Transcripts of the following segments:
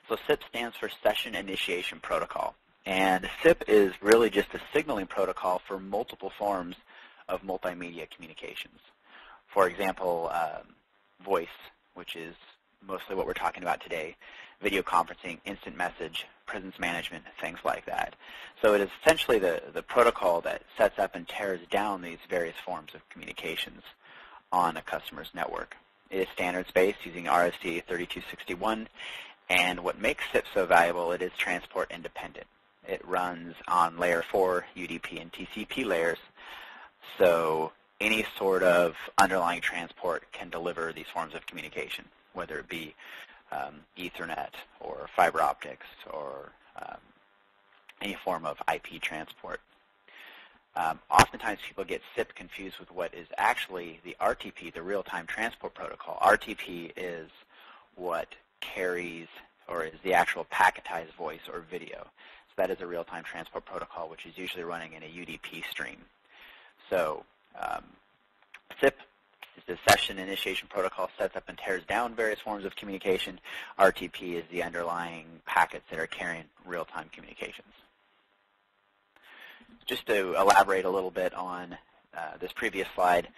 So SIP stands for Session Initiation Protocol. And SIP is really just a signaling protocol for multiple forms of multimedia communications. For example, voice, which is mostly what we're talking about today, video conferencing, instant message, presence management, things like that. So it is essentially the protocol that sets up and tears down these various forms of communications on a customer's network. It is standards-based using RFC 3261, and what makes SIP so valuable, it is transport independent. It runs on layer 4 UDP and TCP layers, so any sort of underlying transport can deliver these forms of communication, whether it be Ethernet or fiber optics or any form of IP transport. Oftentimes people get SIP confused with what is actually the RTP, the real-time transport protocol. RTP is what carries or is the actual packetized voice or video. So that is a real-time transport protocol, which is usually running in a UDP stream. So SIP is the Session Initiation Protocol, sets up and tears down various forms of communication. RTP is the underlying packets that are carrying real-time communications. Just to elaborate a little bit on this previous slide,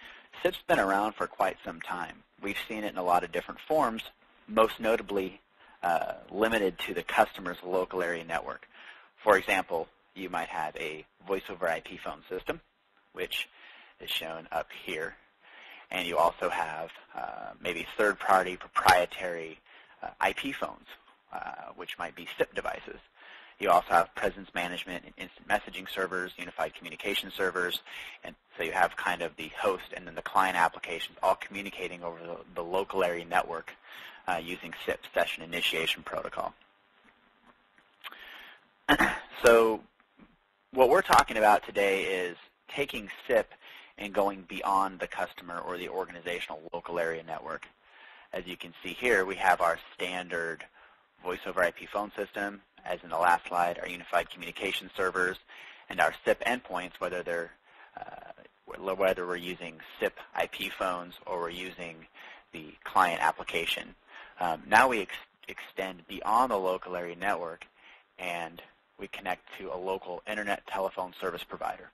SIP's been around for quite some time. We've seen it in a lot of different forms, most notably limited to the customer's local area network. For example, you might have a voice over IP phone system, which is shown up here. And you also have maybe third-party proprietary IP phones, which might be SIP devices. You also have presence management and instant messaging servers, unified communication servers, and so you have kind of the host and then the client applications all communicating over the local area network using SIP, Session Initiation Protocol. So what we're talking about today is taking SIP and going beyond the customer or the organizational local area network. As you can see here, we have our standard voice over IP phone system, as in the last slide, our unified communication servers, and our SIP endpoints, whether we're using SIP IP phones or we're using the client application. Now we extend beyond the local area network and we connect to a local internet telephone service provider.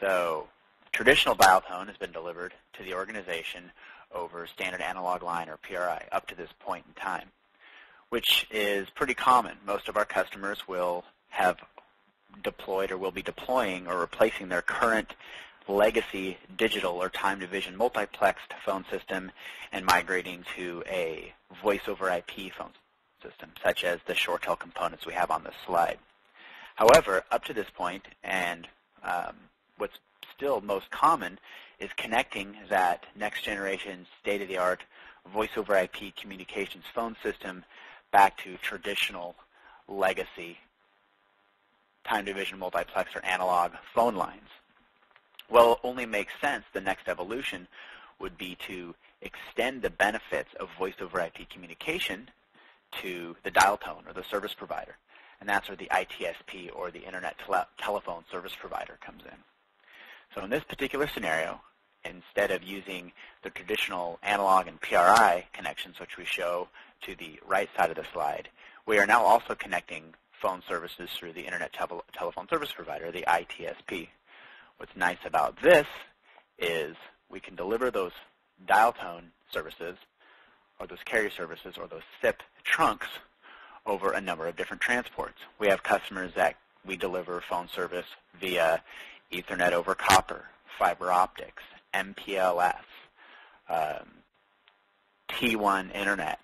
So traditional dial tone has been delivered to the organization over standard analog line or PRI up to this point in time, which is pretty common. Most of our customers will have deployed or will be deploying or replacing their current legacy digital or time division multiplexed phone system and migrating to a voice over IP phone system, such as the ShoreTel components we have on this slide. However, up to this point, and what's still most common is connecting that next generation state-of-the-art voice over IP communications phone system back to traditional legacy time division multiplex or analog phone lines. Well, it only makes sense the next evolution would be to extend the benefits of voice over IP communication to the dial tone or the service provider. And that's where the ITSP or the Internet Telephone Service Provider comes in. So in this particular scenario, instead of using the traditional analog and PRI connections, which we show to the right side of the slide, we are now also connecting phone services through the Internet Telephone Service Provider, the ITSP. What's nice about this is we can deliver those dial tone services or those carrier services or those SIP trunks over a number of different transports. We have customers that we deliver phone service via Ethernet over copper, fiber optics, MPLS, T1 Internet.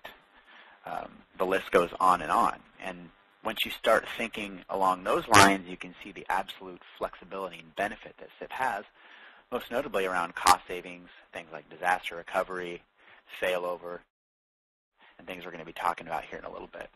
The list goes on. And once you start thinking along those lines, you can see the absolute flexibility and benefit that SIP has, most notably around cost savings, things like disaster recovery, failover, and things we're going to be talking about here in a little bit.